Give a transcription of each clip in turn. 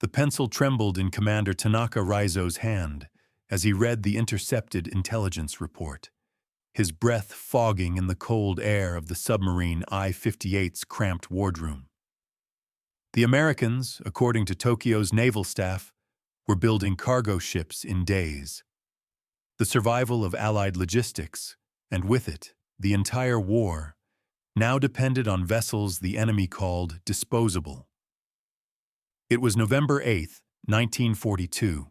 The pencil trembled in Commander Tanaka Raizo's hand as he read the intercepted intelligence report, his breath fogging in the cold air of the submarine I-58's cramped wardroom. The Americans, according to Tokyo's naval staff, were building cargo ships in days. The survival of Allied logistics, and with it, the entire war, now depended on vessels the enemy called disposable. It was November 8, 1942,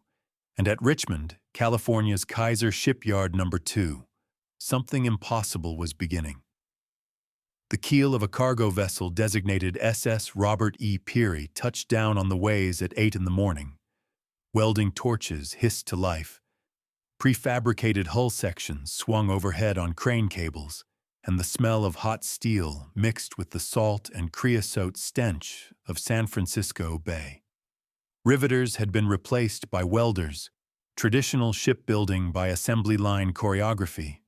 and at Richmond, California's Kaiser Shipyard No. 2, something impossible was beginning. The keel of a cargo vessel designated SS Robert E. Peary touched down on the ways at 8 in the morning. Welding torches hissed to life. Prefabricated hull sections swung overhead on crane cables, and the smell of hot steel mixed with the salt and creosote stench of San Francisco Bay. Riveters had been replaced by welders, traditional shipbuilding by assembly line choreography.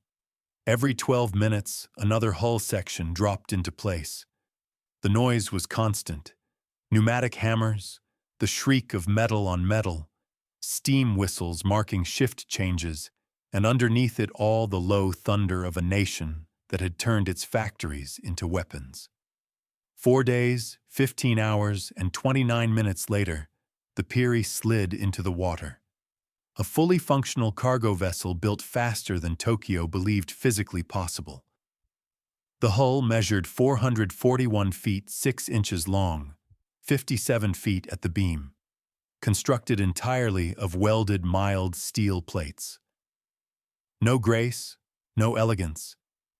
Every 12 minutes, another hull section dropped into place. The noise was constant. Pneumatic hammers, the shriek of metal on metal, steam whistles marking shift changes, and underneath it all the low thunder of a nation that had turned its factories into weapons. 4 days, 15 hours, and 29 minutes later, the Peary slid into the water. A fully functional cargo vessel built faster than Tokyo believed physically possible. The hull measured 441 feet 6 inches long, 57 feet at the beam, constructed entirely of welded mild steel plates. No grace, no elegance,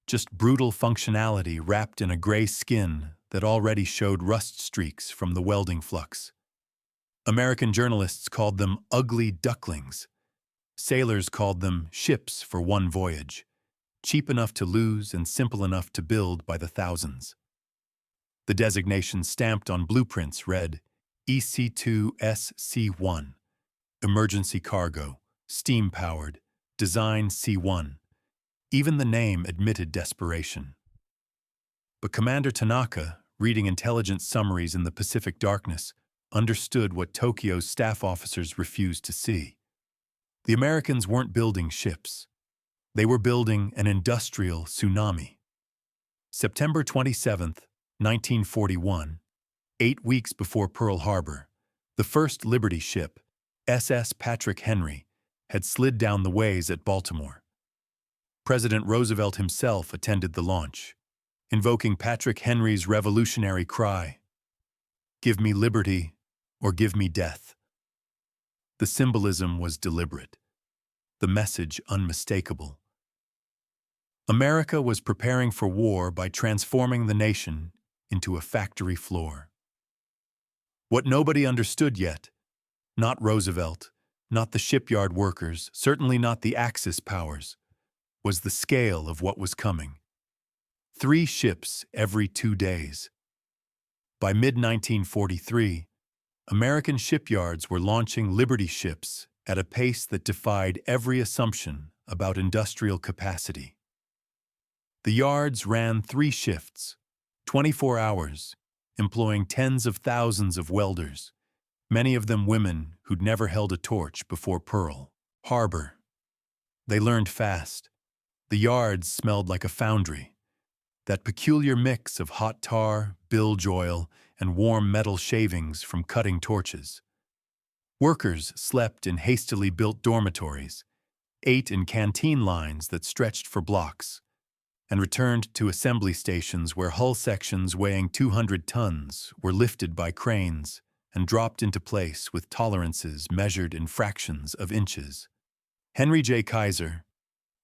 just brutal functionality wrapped in a gray skin that already showed rust streaks from the welding flux. American journalists called them ugly ducklings. Sailors called them ships for one voyage, cheap enough to lose and simple enough to build by the thousands. The designation stamped on blueprints read EC2SC1, emergency cargo, steam-powered, design C1. Even the name admitted desperation. But Commander Tanaka, reading intelligence summaries in the Pacific darkness, understood what Tokyo's staff officers refused to see. The Americans weren't building ships. They were building an industrial tsunami. September 27, 1941, 8 weeks before Pearl Harbor, the first Liberty ship, SS Patrick Henry, had slid down the ways at Baltimore. President Roosevelt himself attended the launch, invoking Patrick Henry's revolutionary cry, "Give me liberty or give me death." The symbolism was deliberate, the message unmistakable. America was preparing for war by transforming the nation into a factory floor. What nobody understood yet, not Roosevelt, not the shipyard workers, certainly not the Axis powers, was the scale of what was coming. 3 ships every 2 days. By mid-1943, American shipyards were launching Liberty ships at a pace that defied every assumption about industrial capacity. The yards ran 3 shifts, 24 hours, employing tens of thousands of welders, many of them women who'd never held a torch before Pearl Harbor. They learned fast. The yards smelled like a foundry, that peculiar mix of hot tar, bilge oil, and warm metal shavings from cutting torches. Workers slept in hastily built dormitories, ate in canteen lines that stretched for blocks, and returned to assembly stations where hull sections weighing 200 tons were lifted by cranes and dropped into place with tolerances measured in fractions of inches. Henry J. Kaiser,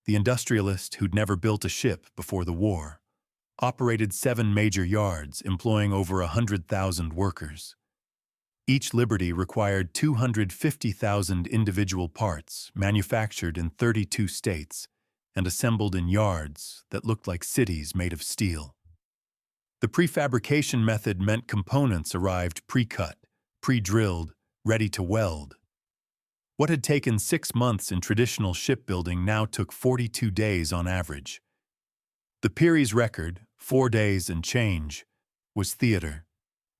the industrialist who'd never built a ship before the war, operated 7 major yards employing over 100,000 workers. Each Liberty required 250,000 individual parts manufactured in 32 states and assembled in yards that looked like cities made of steel. The prefabrication method meant components arrived pre-cut, pre-drilled, ready to weld. What had taken 6 months in traditional shipbuilding now took 42 days on average. The Peary's record, 4 days and change, was theater,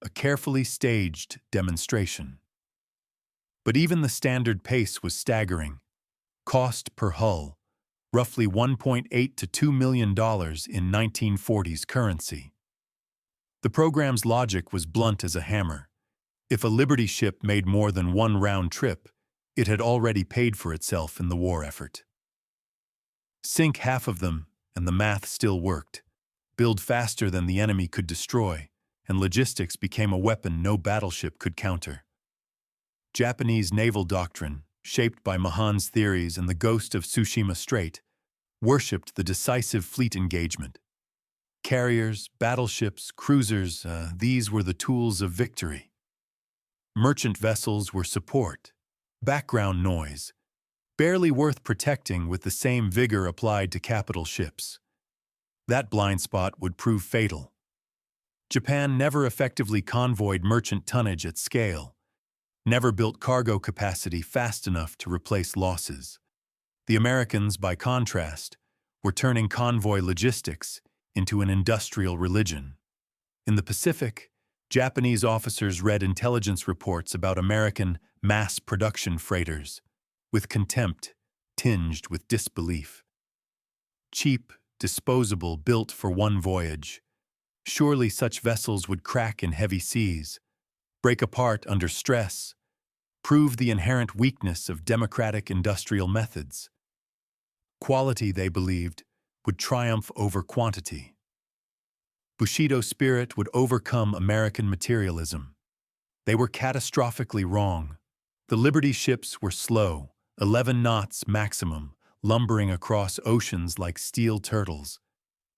a carefully staged demonstration. But even the standard pace was staggering. Cost per hull, roughly $1.8 to $2 million in 1940s currency. The program's logic was blunt as a hammer. If a Liberty ship made more than one round trip, it had already paid for itself in the war effort. Sink half of them, and the math still worked. Build faster than the enemy could destroy, and logistics became a weapon no battleship could counter. Japanese naval doctrine, shaped by Mahan's theories and the ghost of Tsushima Strait, worshipped the decisive fleet engagement. Carriers, battleships, cruisers, these were the tools of victory. Merchant vessels were support, background noise, barely worth protecting with the same vigor applied to capital ships. That blind spot would prove fatal. Japan never effectively convoyed merchant tonnage at scale, never built cargo capacity fast enough to replace losses. The Americans, by contrast, were turning convoy logistics into an industrial religion. In the Pacific, Japanese officers read intelligence reports about American mass production freighters with contempt tinged with disbelief. Cheap, disposable, built for one voyage. Surely such vessels would crack in heavy seas, break apart under stress, prove the inherent weakness of democratic industrial methods. Quality, they believed, would triumph over quantity. Bushido spirit would overcome American materialism. They were catastrophically wrong. The Liberty ships were slow, 11 knots maximum, lumbering across oceans like steel turtles.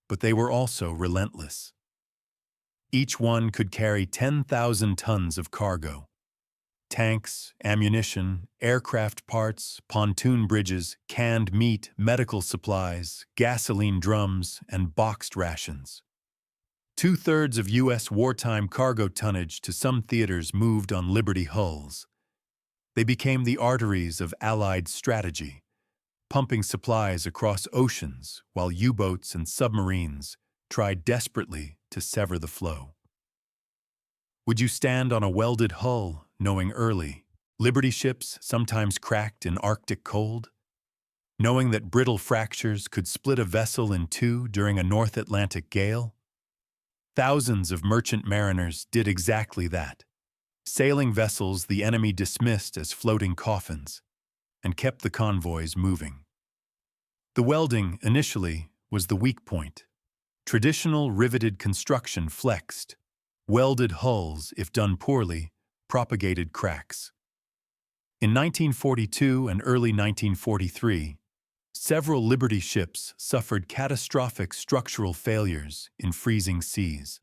But they were also relentless. Each one could carry 10,000 tons of cargo. Tanks, ammunition, aircraft parts, pontoon bridges, canned meat, medical supplies, gasoline drums, and boxed rations. 2/3 of U.S. wartime cargo tonnage to some theaters moved on Liberty hulls. They became the arteries of Allied strategy, pumping supplies across oceans while U-boats and submarines tried desperately to sever the flow. Would you stand on a welded hull, knowing early, Liberty ships sometimes cracked in Arctic cold? Knowing that brittle fractures could split a vessel in two during a North Atlantic gale? Thousands of merchant mariners did exactly that. Sailing vessels the enemy dismissed as floating coffins, and kept the convoys moving. The welding, initially, was the weak point. Traditional riveted construction flexed. Welded hulls, if done poorly, propagated cracks. In 1942 and early 1943, several Liberty ships suffered catastrophic structural failures in freezing seas.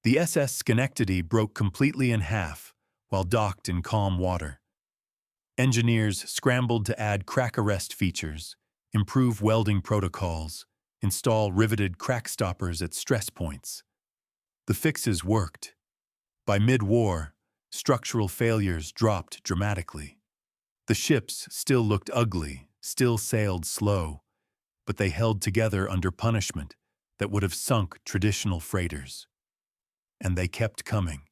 The SS Schenectady broke completely in half while docked in calm water. Engineers scrambled to add crack arrest features, improve welding protocols, install riveted crack stoppers at stress points. The fixes worked. By mid-war, structural failures dropped dramatically. The ships still looked ugly, still sailed slow, but they held together under punishment that would have sunk traditional freighters. And they kept coming.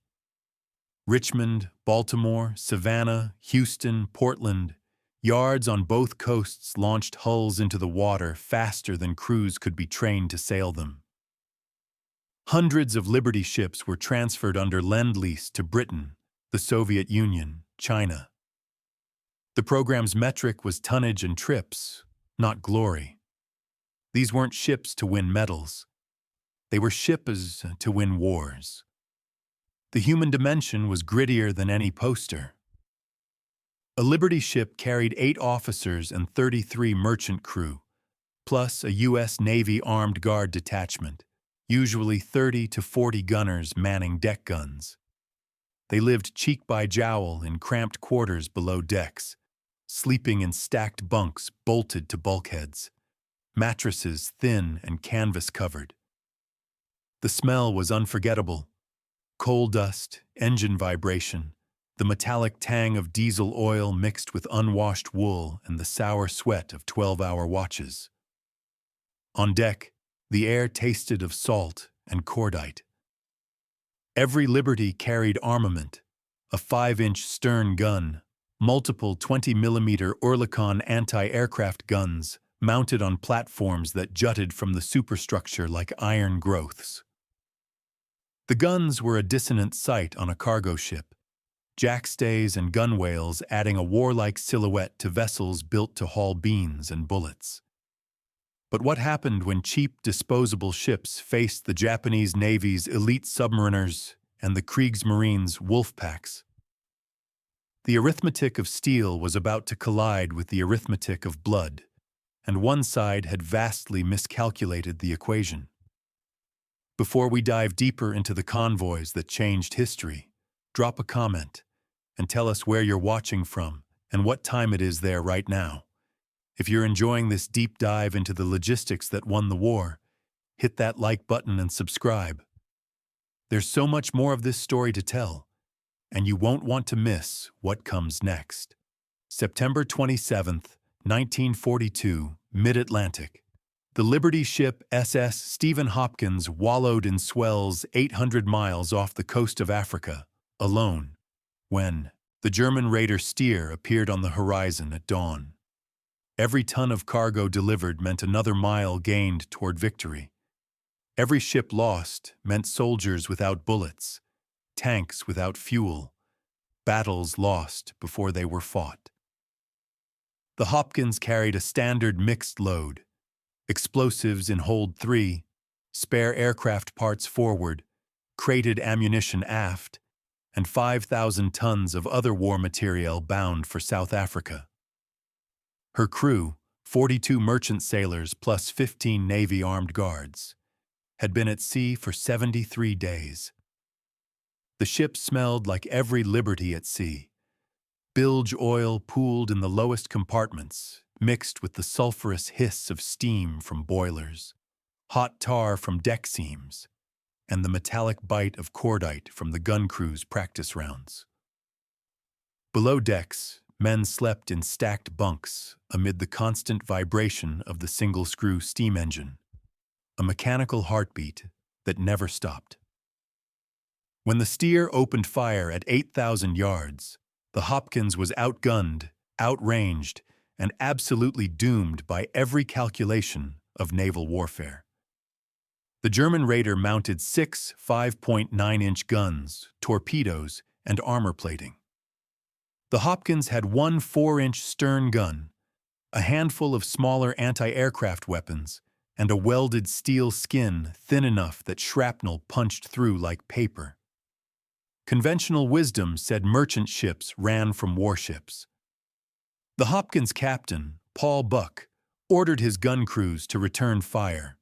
Richmond, Baltimore, Savannah, Houston, Portland, yards on both coasts launched hulls into the water faster than crews could be trained to sail them. Hundreds of Liberty ships were transferred under Lend-Lease to Britain, the Soviet Union, China. The program's metric was tonnage and trips, not glory. These weren't ships to win medals. They were ships to win wars. The human dimension was grittier than any poster. A Liberty ship carried 8 officers and 33 merchant crew, plus a U.S. Navy armed guard detachment, usually 30 to 40 gunners manning deck guns. They lived cheek by jowl in cramped quarters below decks, sleeping in stacked bunks bolted to bulkheads, mattresses thin and canvas-covered. The smell was unforgettable. Coal dust, engine vibration, the metallic tang of diesel oil mixed with unwashed wool and the sour sweat of 12-hour watches. On deck, the air tasted of salt and cordite. Every Liberty carried armament, a 5-inch stern gun, multiple 20mm Oerlikon anti-aircraft guns mounted on platforms that jutted from the superstructure like iron growths. The guns were a dissonant sight on a cargo ship, jackstays and gunwales adding a warlike silhouette to vessels built to haul beans and bullets. But what happened when cheap disposable ships faced the Japanese Navy's elite submariners and the Kriegsmarine's wolf packs? The arithmetic of steel was about to collide with the arithmetic of blood, and one side had vastly miscalculated the equation. Before we dive deeper into the convoys that changed history, drop a comment and tell us where you're watching from and what time it is there right now. If you're enjoying this deep dive into the logistics that won the war, hit that like button and subscribe. There's so much more of this story to tell, and you won't want to miss what comes next. September 27th, 1942, Mid-Atlantic. The Liberty ship SS Stephen Hopkins wallowed in swells 800 miles off the coast of Africa, alone, when the German raider Steer appeared on the horizon at dawn. Every ton of cargo delivered meant another mile gained toward victory. Every ship lost meant soldiers without bullets, tanks without fuel, battles lost before they were fought. The Hopkins carried a standard mixed load, explosives in hold 3, spare aircraft parts forward, crated ammunition aft, and 5,000 tons of other war material bound for South Africa. Her crew, 42 merchant sailors plus 15 Navy armed guards, had been at sea for 73 days. The ship smelled like every liberty at sea. Bilge oil pooled in the lowest compartments, mixed with the sulfurous hiss of steam from boilers, hot tar from deck seams, and the metallic bite of cordite from the gun crew's practice rounds. Below decks, men slept in stacked bunks amid the constant vibration of the single-screw steam engine, a mechanical heartbeat that never stopped. When the Steer opened fire at 8,000 yards, the Hopkins was outgunned, outranged, and absolutely doomed by every calculation of naval warfare. The German raider mounted 6 5.9-inch guns, torpedoes, and armor plating. The Hopkins had one 4-inch stern gun, a handful of smaller anti-aircraft weapons, and a welded steel skin thin enough that shrapnel punched through like paper. Conventional wisdom said merchant ships ran from warships. The Hopkins captain, Paul Buck, ordered his gun crews to return fire.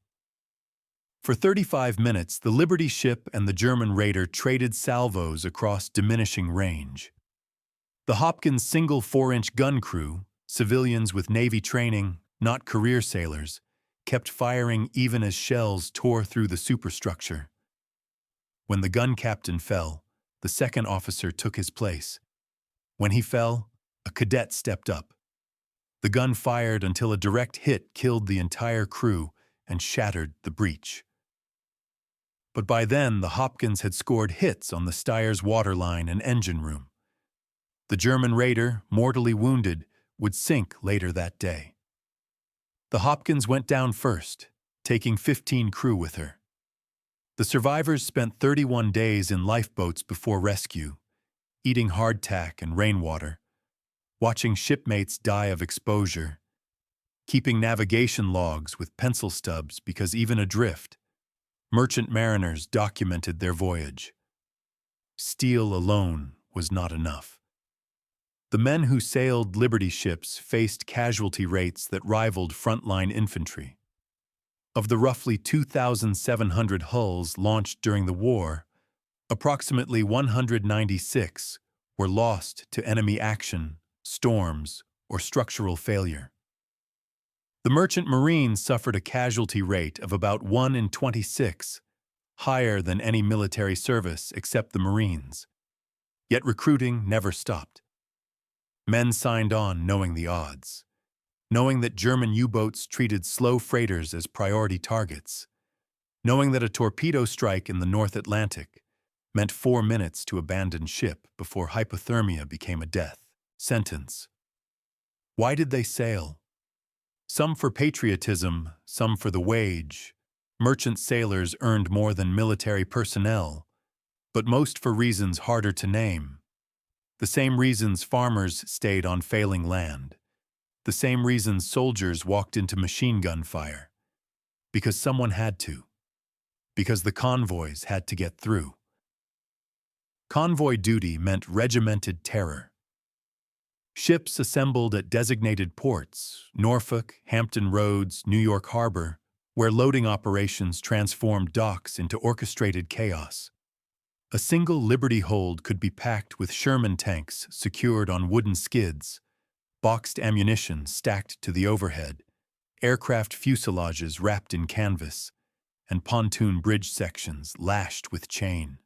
For 35 minutes, the Liberty ship and the German raider traded salvos across diminishing range. The Hopkins' single 4-inch gun crew, civilians with Navy training, not career sailors, kept firing even as shells tore through the superstructure. When the gun captain fell, the second officer took his place. When he fell, a cadet stepped up. The gun fired until a direct hit killed the entire crew and shattered the breech. But by then, the Hopkins had scored hits on the Steyer's waterline and engine room. The German raider, mortally wounded, would sink later that day. The Hopkins went down first, taking 15 crew with her. The survivors spent 31 days in lifeboats before rescue, eating hardtack and rainwater, watching shipmates die of exposure, keeping navigation logs with pencil stubs because even adrift, merchant mariners documented their voyage. Steel alone was not enough. The men who sailed Liberty ships faced casualty rates that rivaled frontline infantry. Of the roughly 2,700 hulls launched during the war, approximately 196 were lost to enemy action, storms, or structural failure. The merchant marines suffered a casualty rate of about 1 in 26, higher than any military service except the Marines. Yet recruiting never stopped. Men signed on knowing the odds, knowing that German U-boats treated slow freighters as priority targets, knowing that a torpedo strike in the North Atlantic, meant 4 minutes to abandon ship before hypothermia became a death sentence. Why did they sail? Some for patriotism, some for the wage. Merchant sailors earned more than military personnel, but most for reasons harder to name. The same reasons farmers stayed on failing land. The same reasons soldiers walked into machine gun fire. Because someone had to. Because the convoys had to get through. Convoy duty meant regimented terror. Ships assembled at designated ports, Norfolk, Hampton Roads, New York Harbor, where loading operations transformed docks into orchestrated chaos. A single Liberty hold could be packed with Sherman tanks secured on wooden skids, boxed ammunition stacked to the overhead, aircraft fuselages wrapped in canvas, and pontoon bridge sections lashed with chain.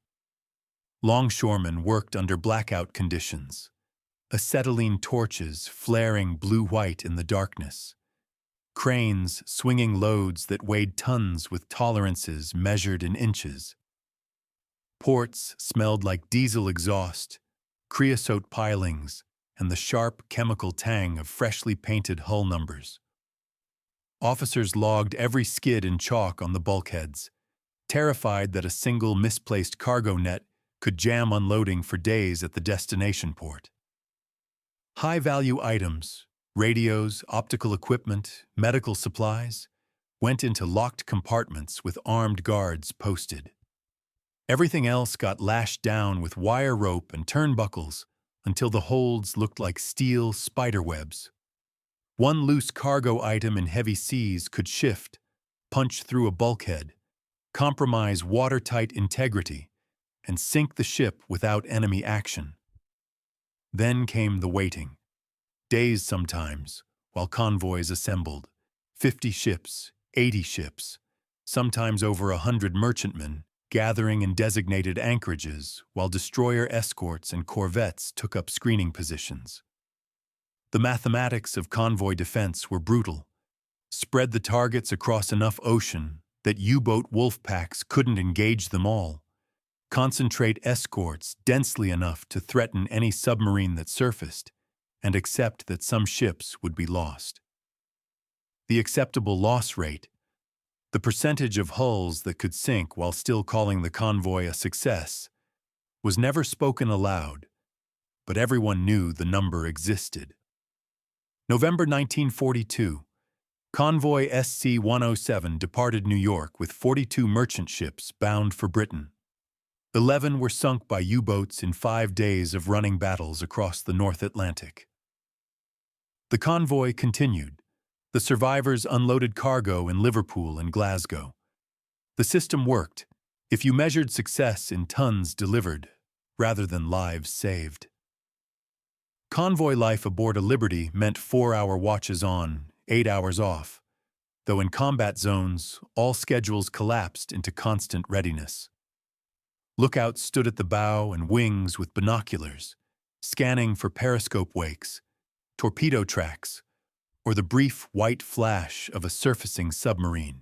Longshoremen worked under blackout conditions, acetylene torches flaring blue-white in the darkness, cranes swinging loads that weighed tons with tolerances measured in inches. Ports smelled like diesel exhaust, creosote pilings, and the sharp chemical tang of freshly painted hull numbers. Officers logged every skid in chalk on the bulkheads, terrified that a single misplaced cargo net could jam unloading for days at the destination port. High-value items, radios, optical equipment, medical supplies, went into locked compartments with armed guards posted. Everything else got lashed down with wire rope and turnbuckles until the holds looked like steel spiderwebs. One loose cargo item in heavy seas could shift, punch through a bulkhead, compromise watertight integrity, and sink the ship without enemy action. Then came the waiting. Days sometimes, while convoys assembled. 50 ships, 80 ships, sometimes over 100 merchantmen, gathering in designated anchorages while destroyer escorts and corvettes took up screening positions. The mathematics of convoy defense were brutal. Spread the targets across enough ocean that U-boat wolf packs couldn't engage them all. Concentrate escorts densely enough to threaten any submarine that surfaced, and accept that some ships would be lost. The acceptable loss rate, the percentage of hulls that could sink while still calling the convoy a success, was never spoken aloud, but everyone knew the number existed. November 1942, convoy SC-107 departed New York with 42 merchant ships bound for Britain. 11 were sunk by U-boats in 5 days of running battles across the North Atlantic. The convoy continued. The survivors unloaded cargo in Liverpool and Glasgow. The system worked if you measured success in tons delivered rather than lives saved. Convoy life aboard a Liberty meant 4-hour watches on, 8 hours off, though in combat zones, all schedules collapsed into constant readiness. Lookouts stood at the bow and wings with binoculars, scanning for periscope wakes, torpedo tracks, or the brief white flash of a surfacing submarine.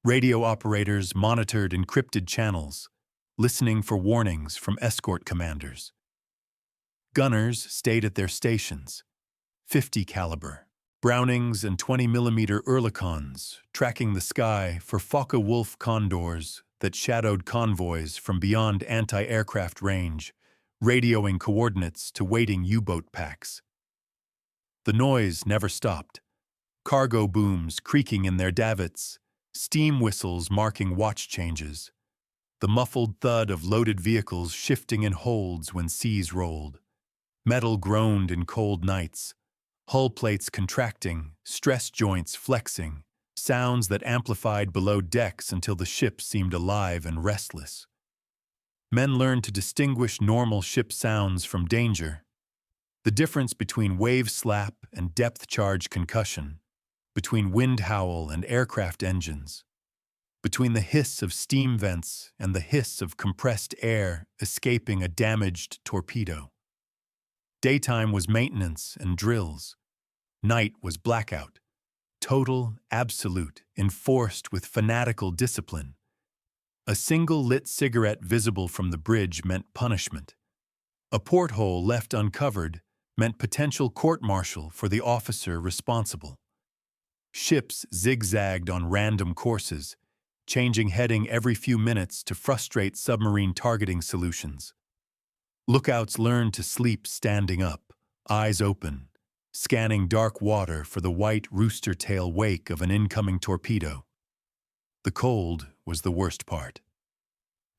Radio operators monitored encrypted channels, listening for warnings from escort commanders. Gunners stayed at their stations, 50 caliber, Brownings and 20mm Oerlikons, tracking the sky for Focke-Wulf condors that shadowed convoys from beyond anti-aircraft range, radioing coordinates to waiting U-boat packs. The noise never stopped. Cargo booms creaking in their davits, steam whistles marking watch changes, the muffled thud of loaded vehicles shifting in holds when seas rolled. Metal groaned in cold nights, hull plates contracting, stress joints flexing, sounds that amplified below decks until the ship seemed alive and restless. Men learned to distinguish normal ship sounds from danger, the difference between wave slap and depth charge concussion, between wind howl and aircraft engines, between the hiss of steam vents and the hiss of compressed air escaping a damaged torpedo. Daytime was maintenance and drills. Night was blackout, total, absolute, enforced with fanatical discipline. A single lit cigarette visible from the bridge meant punishment. A porthole left uncovered meant potential court-martial for the officer responsible. Ships zigzagged on random courses, changing heading every few minutes to frustrate submarine targeting solutions. Lookouts learned to sleep standing up, eyes open, scanning dark water for the white rooster-tail wake of an incoming torpedo. The cold was the worst part.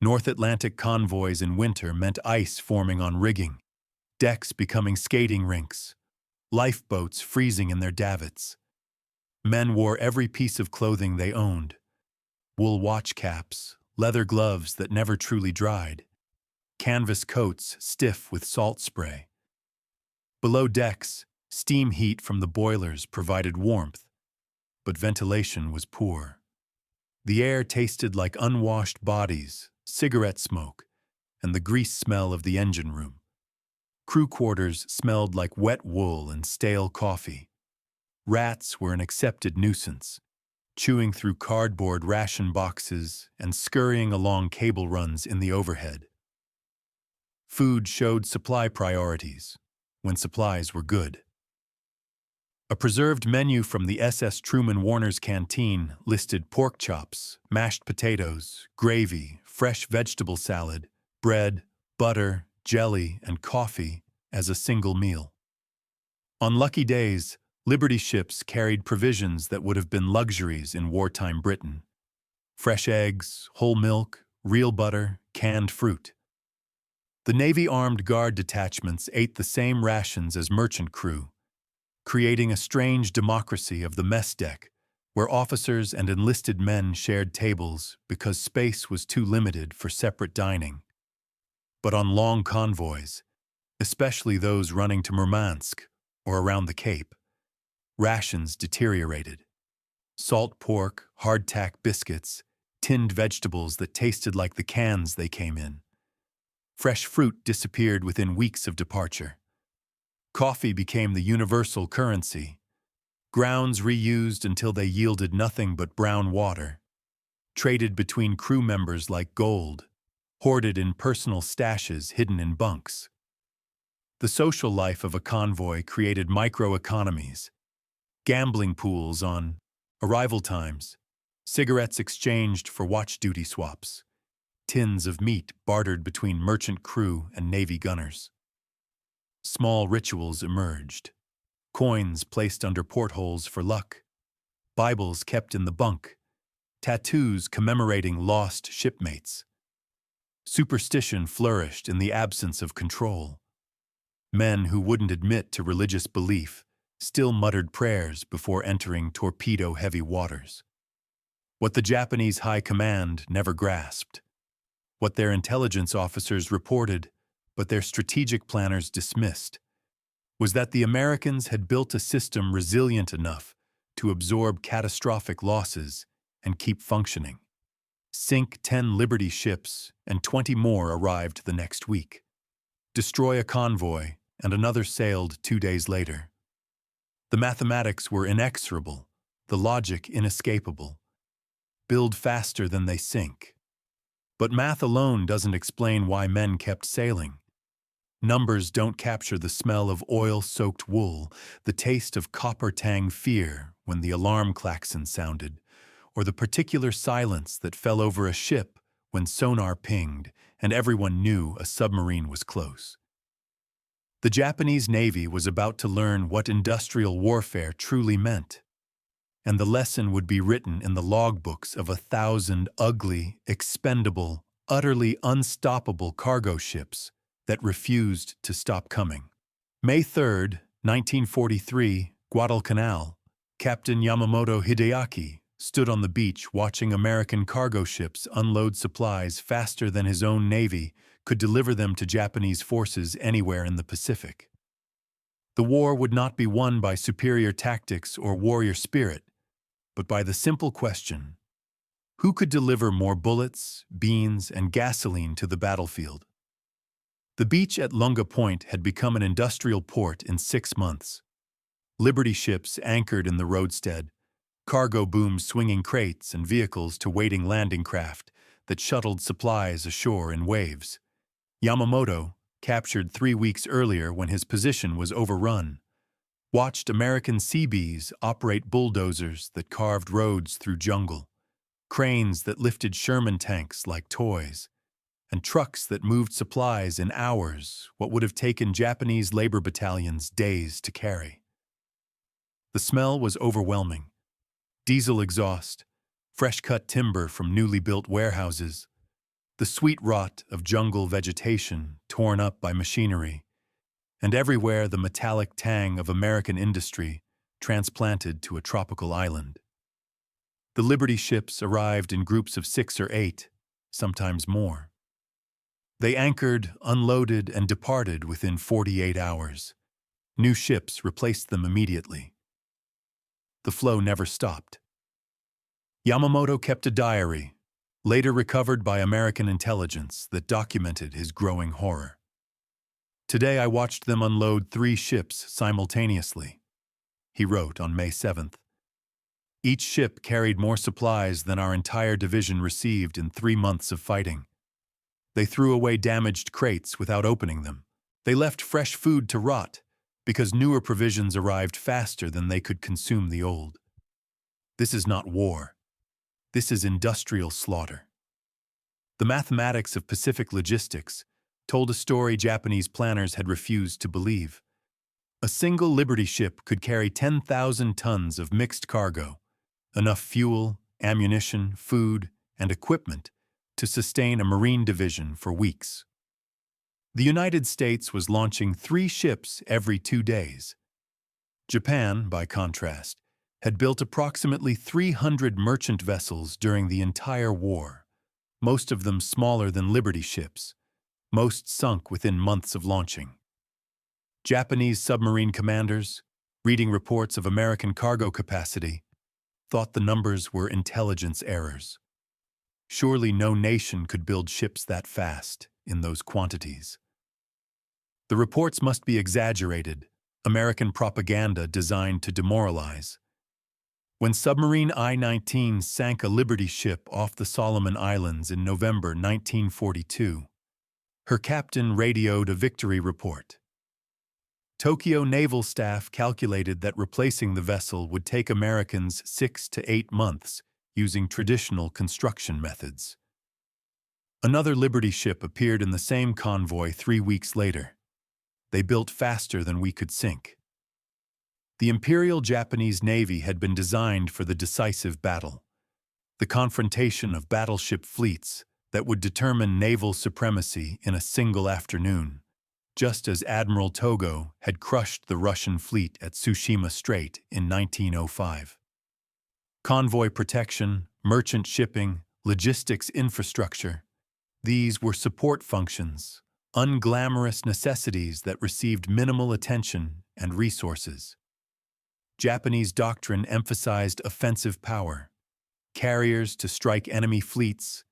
North Atlantic convoys in winter meant ice forming on rigging, decks becoming skating rinks, lifeboats freezing in their davits. Men wore every piece of clothing they owned: wool watch caps, leather gloves that never truly dried, canvas coats stiff with salt spray. Below decks, steam heat from the boilers provided warmth, but ventilation was poor. The air tasted like unwashed bodies, cigarette smoke, and the grease smell of the engine room. Crew quarters smelled like wet wool and stale coffee. Rats were an accepted nuisance, chewing through cardboard ration boxes and scurrying along cable runs in the overhead. Food showed supply priorities, when supplies were good. A preserved menu from the SS Truman Warner's canteen listed pork chops, mashed potatoes, gravy, fresh vegetable salad, bread, butter, jelly, and coffee as a single meal. On lucky days, Liberty ships carried provisions that would have been luxuries in wartime Britain: fresh eggs, whole milk, real butter, canned fruit. The Navy armed guard detachments ate the same rations as merchant crew, creating a strange democracy of the mess deck, where officers and enlisted men shared tables because space was too limited for separate dining. But on long convoys, especially those running to Murmansk or around the Cape, rations deteriorated. Salt pork, hardtack biscuits, tinned vegetables that tasted like the cans they came in. Fresh fruit disappeared within weeks of departure. Coffee became the universal currency. Grounds reused until they yielded nothing but brown water, traded between crew members like gold, hoarded in personal stashes hidden in bunks. The social life of a convoy created microeconomies: gambling pools on arrival times, cigarettes exchanged for watch duty swaps, tins of meat bartered between merchant crew and Navy gunners. Small rituals emerged: coins placed under portholes for luck, Bibles kept in the bunk, tattoos commemorating lost shipmates. Superstition flourished in the absence of control. Men who wouldn't admit to religious belief still muttered prayers before entering torpedo-heavy waters. What the Japanese high command never grasped, what their intelligence officers reported but their strategic planners dismissed, was that the Americans had built a system resilient enough to absorb catastrophic losses and keep functioning. Sink 10 Liberty ships, and 20 more arrived the next week. Destroy a convoy, and another sailed 2 days later. The mathematics were inexorable, the logic inescapable. Build faster than they sink. But math alone doesn't explain why men kept sailing. Numbers don't capture the smell of oil-soaked wool, the taste of copper-tang fear when the alarm klaxon sounded, or the particular silence that fell over a ship when sonar pinged and everyone knew a submarine was close. The Japanese Navy was about to learn what industrial warfare truly meant, and the lesson would be written in the logbooks of 1,000 ugly, expendable, utterly unstoppable cargo ships that refused to stop coming. May 3, 1943, Guadalcanal. Captain Yamamoto Hideaki stood on the beach watching American cargo ships unload supplies faster than his own navy could deliver them to Japanese forces anywhere in the Pacific. The war would not be won by superior tactics or warrior spirit, but by the simple question: who could deliver more bullets, beans, and gasoline to the battlefield? The beach at Lunga Point had become an industrial port in 6 months. Liberty ships anchored in the roadstead, cargo booms swinging crates and vehicles to waiting landing craft that shuttled supplies ashore in waves. Yamamoto, captured 3 weeks earlier when his position was overrun, watched American Seabees operate bulldozers that carved roads through jungle, cranes that lifted Sherman tanks like toys, and trucks that moved supplies in hours what would have taken Japanese labor battalions days to carry. The smell was overwhelming. Diesel exhaust, fresh-cut timber from newly built warehouses, the sweet rot of jungle vegetation torn up by machinery, and everywhere the metallic tang of American industry transplanted to a tropical island. The Liberty ships arrived in groups of 6 or 8, sometimes more. They anchored, unloaded, and departed within 48 hours. New ships replaced them immediately. The flow never stopped. Yamamoto kept a diary, later recovered by American intelligence, that documented his growing horror. "Today I watched them unload 3 ships simultaneously," he wrote on May 7th. "Each ship carried more supplies than our entire division received in 3 months of fighting. They threw away damaged crates without opening them. They left fresh food to rot because newer provisions arrived faster than they could consume the old. This is not war. This is industrial slaughter." The mathematics of Pacific logistics told a story Japanese planners had refused to believe. A single Liberty ship could carry 10,000 tons of mixed cargo, enough fuel, ammunition, food, and equipment to sustain a Marine division for weeks. The United States was launching 3 ships every 2 days. Japan, by contrast, had built approximately 300 merchant vessels during the entire war, most of them smaller than Liberty ships, most sunk within months of launching. Japanese submarine commanders, reading reports of American cargo capacity, thought the numbers were intelligence errors. Surely no nation could build ships that fast, in those quantities. The reports must be exaggerated, American propaganda designed to demoralize. When submarine I-19 sank a Liberty ship off the Solomon Islands in November 1942, her captain radioed a victory report. Tokyo naval staff calculated that replacing the vessel would take Americans 6 to 8 months using traditional construction methods. Another Liberty ship appeared in the same convoy 3 weeks later. They built faster than we could sink. The Imperial Japanese Navy had been designed for the decisive battle, the confrontation of battleship fleets that would determine naval supremacy in a single afternoon, just as Admiral Togo had crushed the Russian fleet at Tsushima Strait in 1905. Convoy protection, merchant shipping, logistics infrastructure, these were support functions, unglamorous necessities that received minimal attention and resources. Japanese doctrine emphasized offensive power, carriers to strike enemy fleets,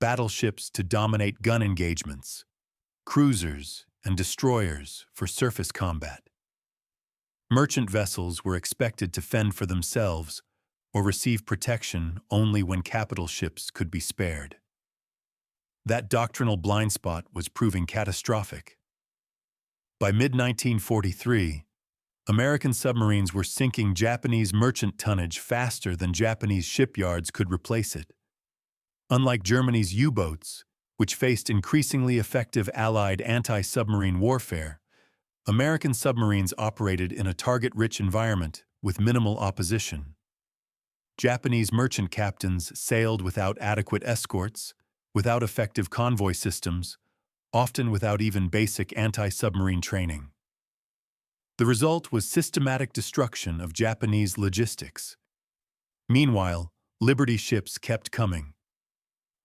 battleships to dominate gun engagements, cruisers and destroyers for surface combat. Merchant vessels were expected to fend for themselves or receive protection only when capital ships could be spared. That doctrinal blind spot was proving catastrophic. By mid-1943, American submarines were sinking Japanese merchant tonnage faster than Japanese shipyards could replace it. Unlike Germany's U-boats, which faced increasingly effective Allied anti-submarine warfare, American submarines operated in a target-rich environment with minimal opposition. Japanese merchant captains sailed without adequate escorts, without effective convoy systems, often without even basic anti-submarine training. The result was systematic destruction of Japanese logistics. Meanwhile, Liberty ships kept coming.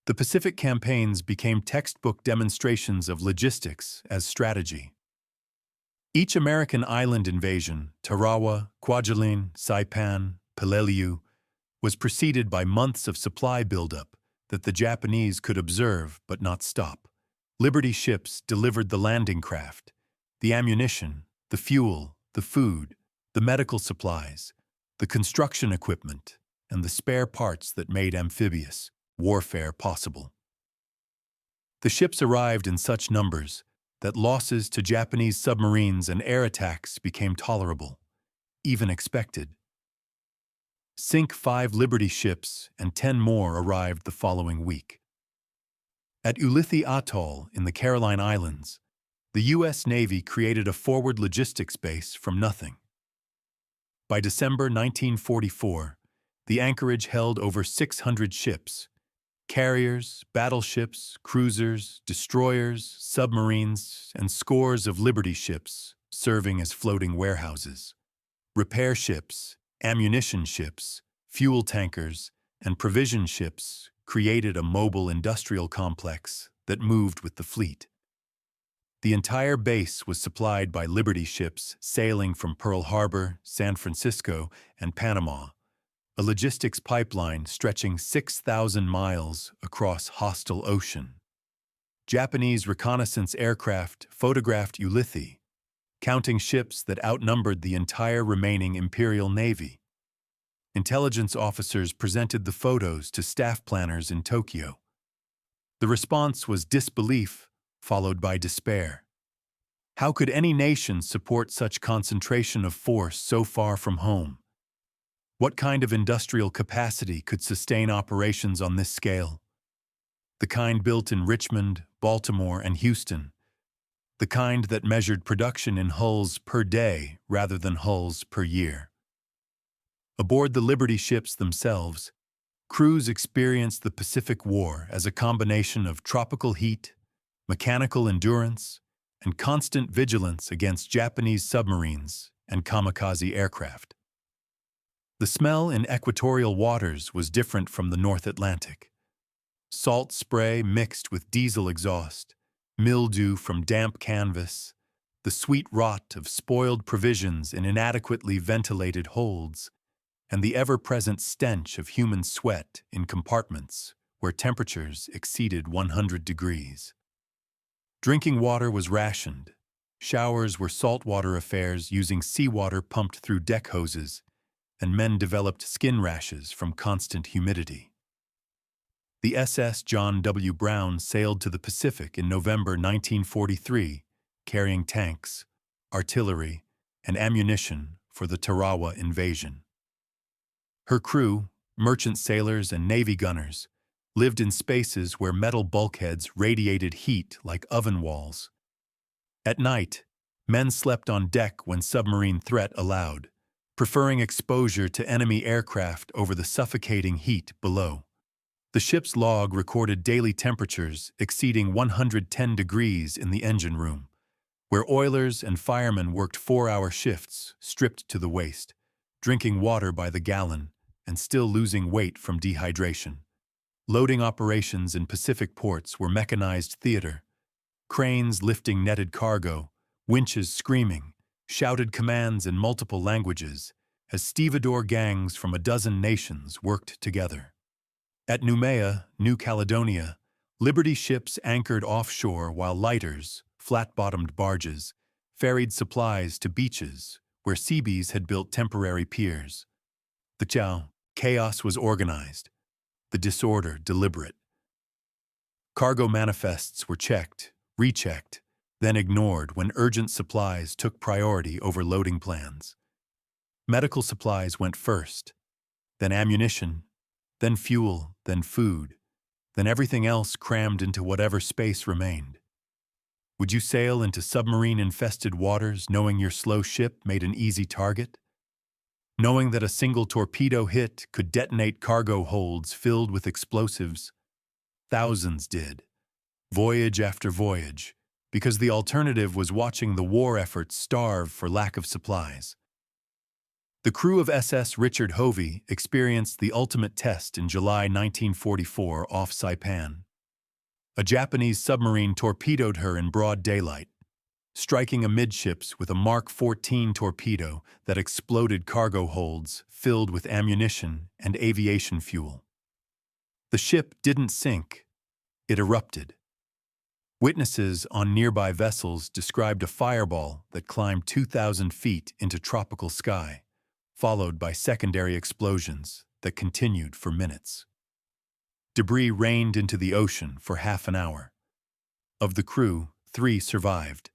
The Pacific campaigns became textbook demonstrations of logistics as strategy. Each American island invasion, Tarawa, Kwajalein, Saipan, Peleliu, was preceded by months of supply buildup that the Japanese could observe but not stop. Liberty ships delivered the landing craft, the ammunition, the fuel, the food, the medical supplies, the construction equipment, and the spare parts that made amphibious warfare possible. The ships arrived in such numbers that losses to Japanese submarines and air attacks became tolerable, even expected. Sink 5 Liberty ships and 10 more arrived the following week. At Ulithi Atoll in the Caroline Islands, the U.S. Navy created a forward logistics base from nothing. By December 1944, the anchorage held over 600 ships, carriers, battleships, cruisers, destroyers, submarines, and scores of Liberty ships serving as floating warehouses. Repair ships, ammunition ships, fuel tankers, and provision ships created a mobile industrial complex that moved with the fleet. The entire base was supplied by Liberty ships sailing from Pearl Harbor, San Francisco, and Panama, a logistics pipeline stretching 6,000 miles across hostile ocean. Japanese reconnaissance aircraft photographed Ulithi, counting ships that outnumbered the entire remaining Imperial Navy. Intelligence officers presented the photos to staff planners in Tokyo. The response was disbelief, followed by despair. How could any nation support such concentration of force so far from home? What kind of industrial capacity could sustain operations on this scale? The kind built in Richmond, Baltimore, and Houston. The kind that measured production in hulls per day rather than hulls per year. Aboard the Liberty ships themselves, crews experienced the Pacific War as a combination of tropical heat, mechanical endurance, and constant vigilance against Japanese submarines and kamikaze aircraft. The smell in equatorial waters was different from the North Atlantic. Salt spray mixed with diesel exhaust, mildew from damp canvas, the sweet rot of spoiled provisions in inadequately ventilated holds, and the ever-present stench of human sweat in compartments where temperatures exceeded 100 degrees. Drinking water was rationed. Showers were saltwater affairs using seawater pumped through deck hoses, and men developed skin rashes from constant humidity. The SS John W. Brown sailed to the Pacific in November 1943, carrying tanks, artillery, and ammunition for the Tarawa invasion. Her crew, merchant sailors and Navy gunners, lived in spaces where metal bulkheads radiated heat like oven walls. At night, men slept on deck when submarine threat allowed, preferring exposure to enemy aircraft over the suffocating heat below. The ship's log recorded daily temperatures exceeding 110 degrees in the engine room, where oilers and firemen worked 4-hour shifts, stripped to the waist, drinking water by the gallon, and still losing weight from dehydration. Loading operations in Pacific ports were mechanized theater. Cranes lifting netted cargo, winches screaming, shouted commands in multiple languages as stevedore gangs from a dozen nations worked together. At Noumea, New Caledonia, Liberty ships anchored offshore while lighters, flat-bottomed barges, ferried supplies to beaches where Seabees had built temporary piers. The chaos was organized, the disorder deliberate. Cargo manifests were checked, rechecked, then ignored when urgent supplies took priority over loading plans. Medical supplies went first, then ammunition, then fuel, then food, then everything else crammed into whatever space remained. Would you sail into submarine-infested waters knowing your slow ship made an easy target? Knowing that a single torpedo hit could detonate cargo holds filled with explosives? Thousands did, voyage after voyage, because the alternative was watching the war effort starve for lack of supplies. The crew of SS Richard Hovey experienced the ultimate test in July 1944 off Saipan. A Japanese submarine torpedoed her in broad daylight, striking amidships with a Mark 14 torpedo that exploded cargo holds filled with ammunition and aviation fuel. The ship didn't sink, it erupted. Witnesses on nearby vessels described a fireball that climbed 2,000 feet into tropical sky, followed by secondary explosions that continued for minutes. Debris rained into the ocean for half an hour. Of the crew, 3 survived,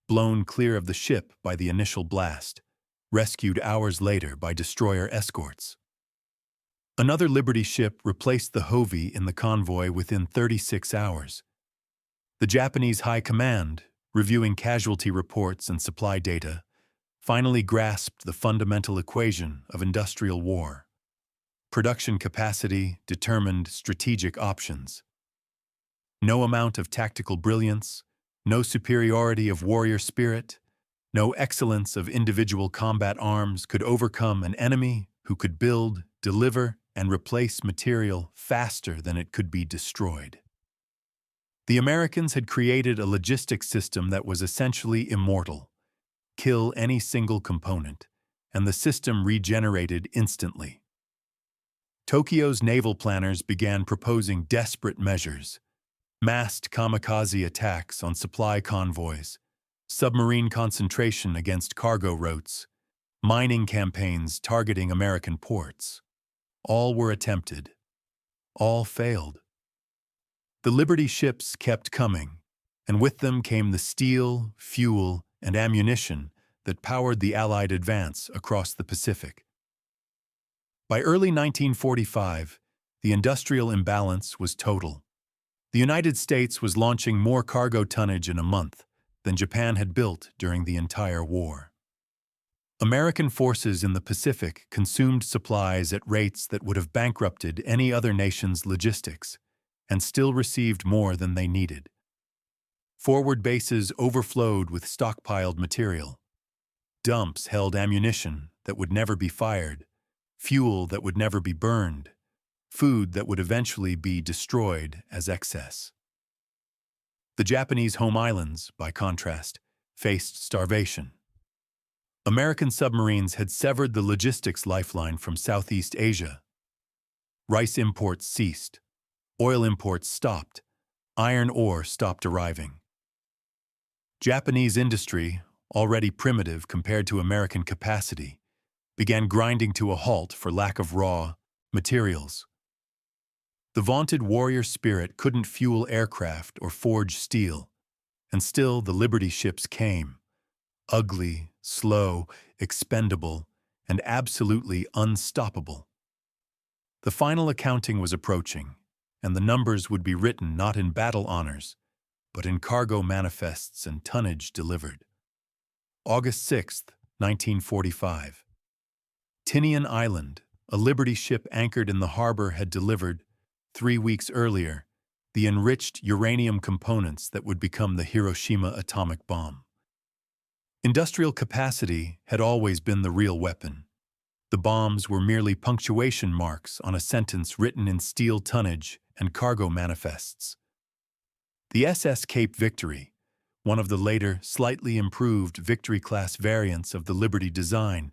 blown clear of the ship by the initial blast, rescued hours later by destroyer escorts. Another Liberty ship replaced the Hovey in the convoy within 36 hours. The Japanese High Command, reviewing casualty reports and supply data, finally grasped the fundamental equation of industrial war. Production capacity determined strategic options. No amount of tactical brilliance, no superiority of warrior spirit, no excellence of individual combat arms could overcome an enemy who could build, deliver, and replace material faster than it could be destroyed. The Americans had created a logistics system that was essentially immortal. Kill any single component, and the system regenerated instantly. Tokyo's naval planners began proposing desperate measures: massed kamikaze attacks on supply convoys, submarine concentration against cargo routes, mining campaigns targeting American ports. All were attempted. All failed. The Liberty ships kept coming, and with them came the steel, fuel, and ammunition that powered the Allied advance across the Pacific. By early 1945, the industrial imbalance was total. The United States was launching more cargo tonnage in a month than Japan had built during the entire war. American forces in the Pacific consumed supplies at rates that would have bankrupted any other nation's logistics, and still received more than they needed. Forward bases overflowed with stockpiled material. Dumps held ammunition that would never be fired, fuel that would never be burned, food that would eventually be destroyed as excess. The Japanese home islands, by contrast, faced starvation. American submarines had severed the logistics lifeline from Southeast Asia. Rice imports ceased. Oil imports stopped. Iron ore stopped arriving. Japanese industry, already primitive compared to American capacity, began grinding to a halt for lack of raw materials. The vaunted warrior spirit couldn't fuel aircraft or forge steel, and still the Liberty ships came, ugly, slow, expendable, and absolutely unstoppable. The final accounting was approaching, and the numbers would be written not in battle honors, but in cargo manifests and tonnage delivered. August 6, 1945. Tinian Island, a Liberty ship anchored in the harbor, had delivered, 3 weeks earlier, the enriched uranium components that would become the Hiroshima atomic bomb. Industrial capacity had always been the real weapon. The bombs were merely punctuation marks on a sentence written in steel tonnage and cargo manifests. The SS Cape Victory, one of the later, slightly improved Victory-class variants of the Liberty design,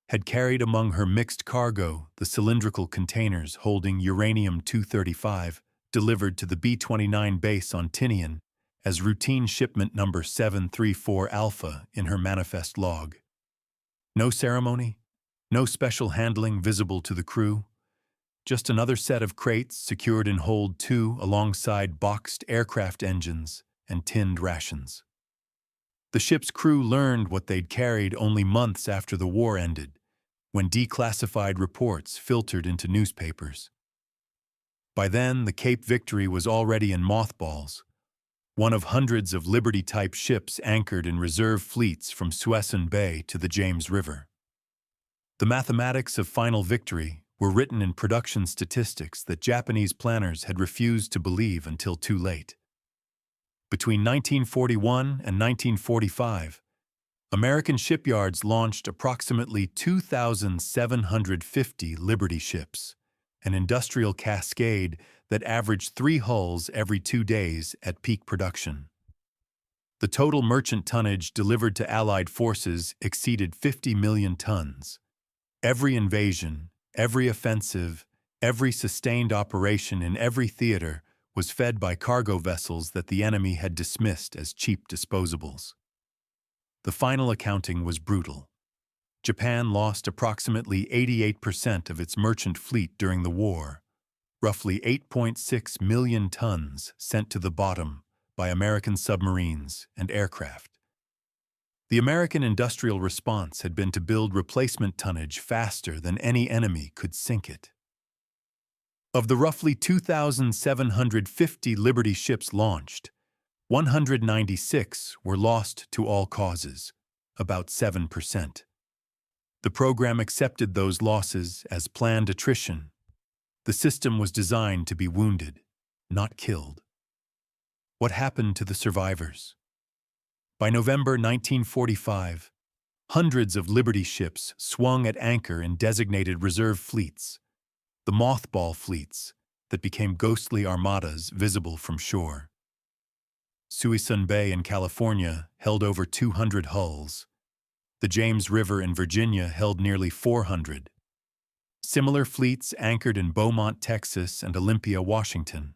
had carried among her mixed cargo the cylindrical containers holding uranium-235 delivered to the B-29 base on Tinian as routine shipment number 734 Alpha in her manifest log. No ceremony, no special handling visible to the crew, just another set of crates secured in hold 2 alongside boxed aircraft engines and tinned rations. The ship's crew learned what they'd carried only months after the war ended, when declassified reports filtered into newspapers. By then, the Cape Victory was already in mothballs, one of hundreds of Liberty-type ships anchored in reserve fleets from Suisun Bay to the James River. The mathematics of final victory were written in production statistics that Japanese planners had refused to believe until too late. Between 1941 and 1945, American shipyards launched approximately 2,750 Liberty ships, an industrial cascade that averaged 3 hulls every 2 days at peak production. The total merchant tonnage delivered to Allied forces exceeded 50 million tons. Every invasion, every offensive, every sustained operation in every theater was fed by cargo vessels that the enemy had dismissed as cheap disposables. The final accounting was brutal. Japan lost approximately 88% of its merchant fleet during the war, roughly 8.6 million tons sent to the bottom by American submarines and aircraft. The American industrial response had been to build replacement tonnage faster than any enemy could sink it. Of the roughly 2,750 Liberty ships launched, 196 were lost to all causes, about 7%. The program accepted those losses as planned attrition. The system was designed to be wounded, not killed. What happened to the survivors? By November 1945, hundreds of Liberty ships swung at anchor in designated reserve fleets, the mothball fleets that became ghostly armadas visible from shore. Suisun Bay in California held over 200 hulls. The James River in Virginia held nearly 400. Similar fleets anchored in Beaumont, Texas, and Olympia, Washington.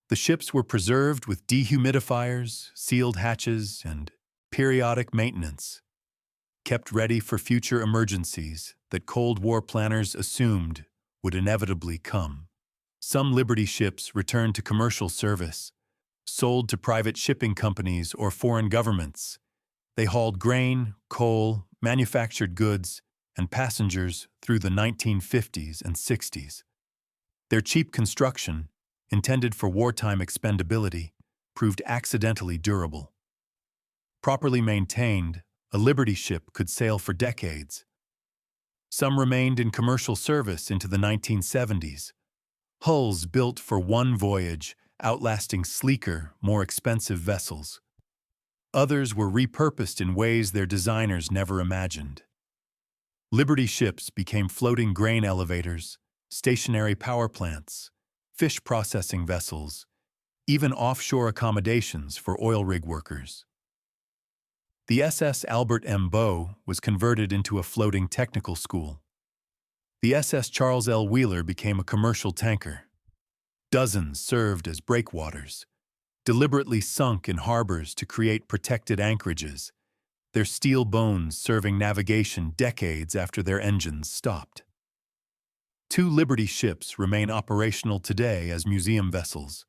The ships were preserved with dehumidifiers, sealed hatches, and periodic maintenance, kept ready for future emergencies that Cold War planners assumed would inevitably come. Some Liberty ships returned to commercial service, sold to private shipping companies or foreign governments. They hauled grain, coal, manufactured goods, and passengers through the 1950s and 60s. Their cheap construction, intended for wartime expendability, proved accidentally durable. Properly maintained, a Liberty ship could sail for decades. Some remained in commercial service into the 1970s. Hulls built for one voyage, outlasting sleeker, more expensive vessels. Others were repurposed in ways their designers never imagined. Liberty ships became floating grain elevators, stationary power plants, fish processing vessels, even offshore accommodations for oil rig workers. The SS Albert M. Bow was converted into a floating technical school. The SS Charles L. Wheeler became a commercial tanker. Dozens served as breakwaters, deliberately sunk in harbors to create protected anchorages, their steel bones serving navigation decades after their engines stopped. 2 Liberty ships remain operational today as museum vessels,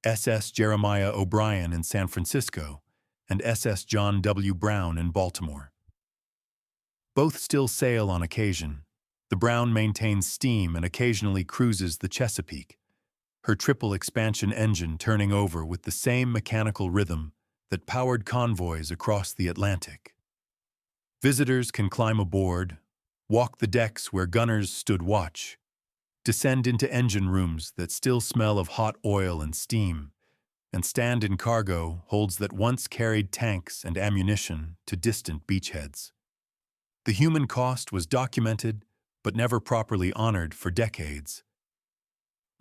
SS Jeremiah O'Brien in San Francisco and SS John W. Brown in Baltimore. Both still sail on occasion. The Brown maintains steam and occasionally cruises the Chesapeake, her triple expansion engine turning over with the same mechanical rhythm that powered convoys across the Atlantic. Visitors can climb aboard, walk the decks where gunners stood watch, descend into engine rooms that still smell of hot oil and steam, and stand in cargo holds that once carried tanks and ammunition to distant beachheads. The human cost was documented but never properly honored for decades.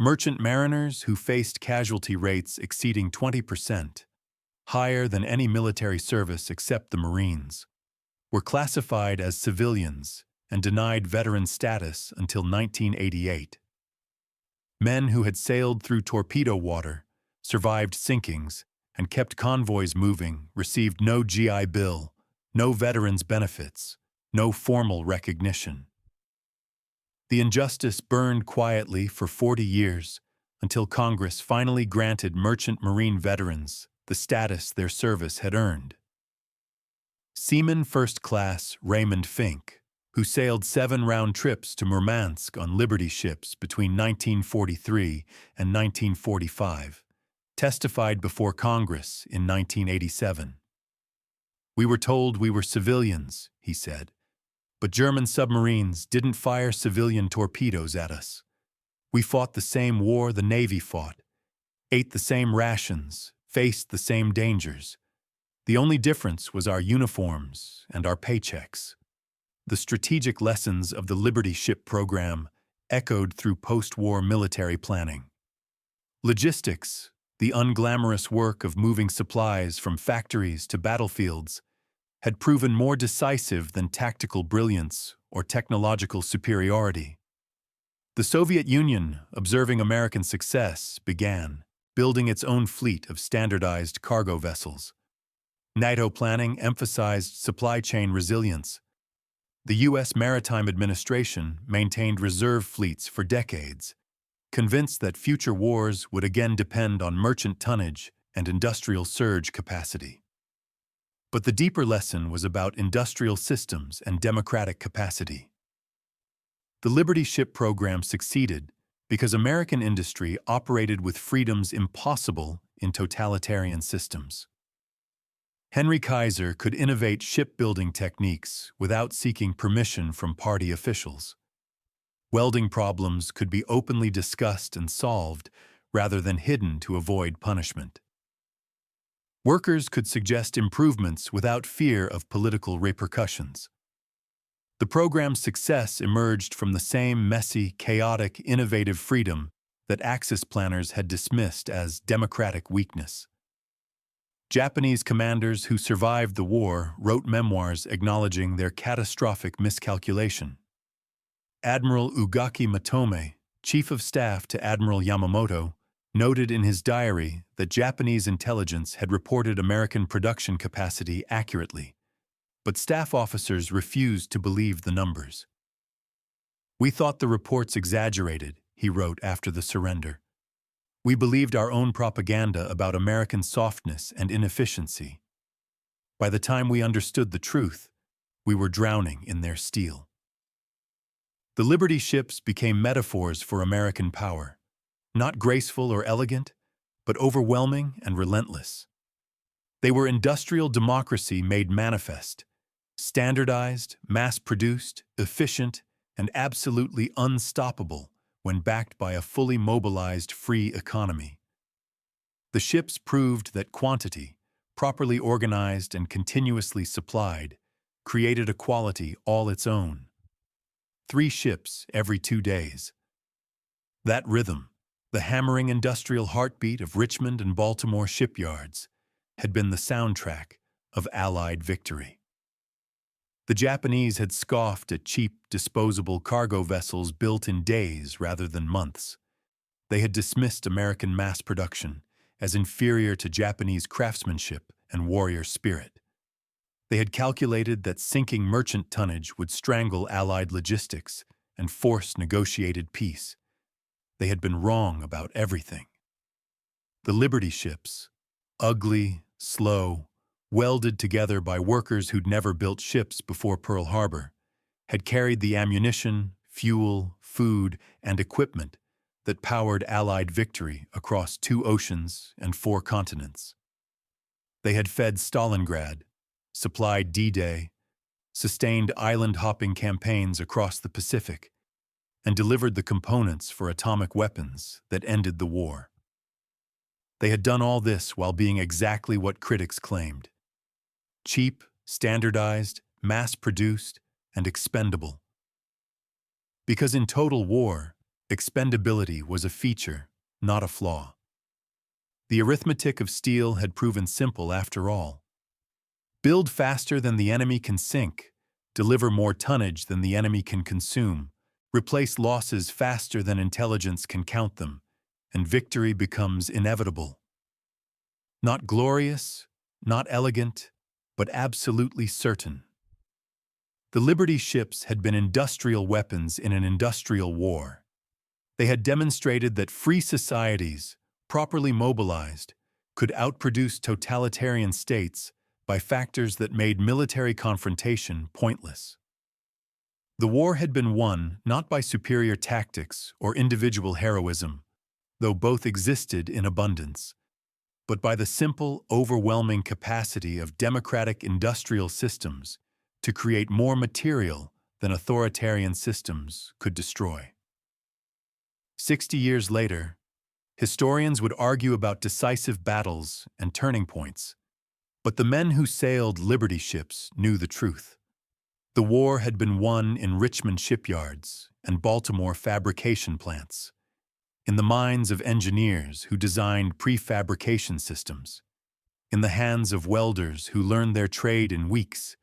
Merchant mariners who faced casualty rates exceeding 20%, higher than any military service except the Marines, were classified as civilians and denied veteran status until 1988. Men who had sailed through torpedo water, survived sinkings, and kept convoys moving received no GI Bill, no veterans' benefits, no formal recognition. The injustice burned quietly for 40 years until Congress finally granted merchant marine veterans the status their service had earned. Seaman First Class Raymond Fink, who sailed 7 round trips to Murmansk on Liberty ships between 1943 and 1945, testified before Congress in 1987. "We were told we were civilians," he said, "but German submarines didn't fire civilian torpedoes at us. We fought the same war the Navy fought, ate the same rations, faced the same dangers. The only difference was our uniforms and our paychecks." The strategic lessons of the Liberty ship program echoed through post-war military planning. Logistics, the unglamorous work of moving supplies from factories to battlefields, had proven more decisive than tactical brilliance or technological superiority. The Soviet Union, observing American success, began building its own fleet of standardized cargo vessels. NATO planning emphasized supply chain resilience. The U.S. Maritime Administration maintained reserve fleets for decades, convinced that future wars would again depend on merchant tonnage and industrial surge capacity. But the deeper lesson was about industrial systems and democratic capacity. The Liberty Ship program succeeded because American industry operated with freedoms impossible in totalitarian systems. Henry Kaiser could innovate shipbuilding techniques without seeking permission from party officials. Welding problems could be openly discussed and solved rather than hidden to avoid punishment. Workers could suggest improvements without fear of political repercussions. The program's success emerged from the same messy, chaotic, innovative freedom that Axis planners had dismissed as democratic weakness. Japanese commanders who survived the war wrote memoirs acknowledging their catastrophic miscalculation. Admiral Ugaki Matome, chief of staff to Admiral Yamamoto, noted in his diary that Japanese intelligence had reported American production capacity accurately, but staff officers refused to believe the numbers. "We thought the reports exaggerated," he wrote after the surrender. "We believed our own propaganda about American softness and inefficiency. By the time we understood the truth, we were drowning in their steel." The Liberty ships became metaphors for American power, not graceful or elegant, but overwhelming and relentless. They were industrial democracy made manifest, standardized, mass-produced, efficient, and absolutely unstoppable when backed by a fully mobilized free economy. The ships proved that quantity, properly organized and continuously supplied, created a quality all its own. 3 ships every 2 days. That rhythm, the hammering industrial heartbeat of Richmond and Baltimore shipyards, had been the soundtrack of Allied victory. The Japanese had scoffed at cheap, disposable cargo vessels built in days rather than months. They had dismissed American mass production as inferior to Japanese craftsmanship and warrior spirit. They had calculated that sinking merchant tonnage would strangle Allied logistics and force negotiated peace. They had been wrong about everything. The Liberty ships, ugly, slow, welded together by workers who'd never built ships before Pearl Harbor, had carried the ammunition, fuel, food, and equipment that powered Allied victory across 2 oceans and 4 continents. They had fed Stalingrad, supplied D-Day, sustained island-hopping campaigns across the Pacific, and delivered the components for atomic weapons that ended the war. They had done all this while being exactly what critics claimed: cheap, standardized, mass-produced, and expendable. Because in total war, expendability was a feature, not a flaw. The arithmetic of steel had proven simple after all. Build faster than the enemy can sink, deliver more tonnage than the enemy can consume, replace losses faster than intelligence can count them, and victory becomes inevitable. Not glorious, not elegant, but absolutely certain. The Liberty ships had been industrial weapons in an industrial war. They had demonstrated that free societies, properly mobilized, could outproduce totalitarian states by factors that made military confrontation pointless. The war had been won not by superior tactics or individual heroism, though both existed in abundance, but by the simple, overwhelming capacity of democratic industrial systems to create more material than authoritarian systems could destroy. 60 years later, historians would argue about decisive battles and turning points, but the men who sailed Liberty ships knew the truth. The war had been won in Richmond shipyards and Baltimore fabrication plants, in the minds of engineers who designed prefabrication systems, in the hands of welders who learned their trade in weeks,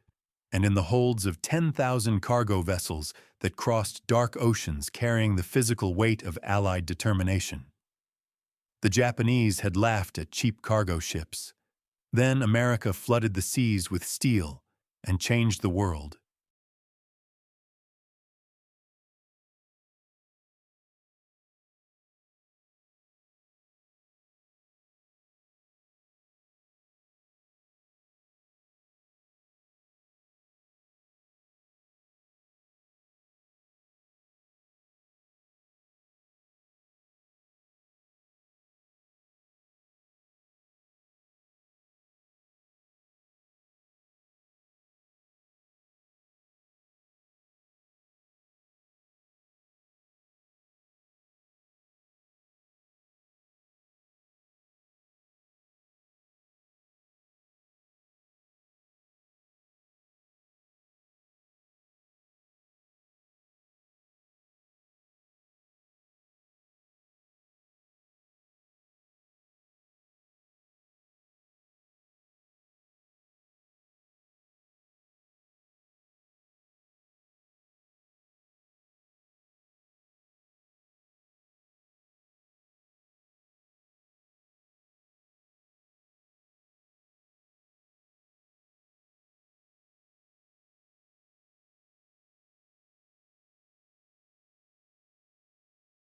and in the holds of 10,000 cargo vessels that crossed dark oceans carrying the physical weight of Allied determination. The Japanese had laughed at cheap cargo ships. Then America flooded the seas with steel and changed the world.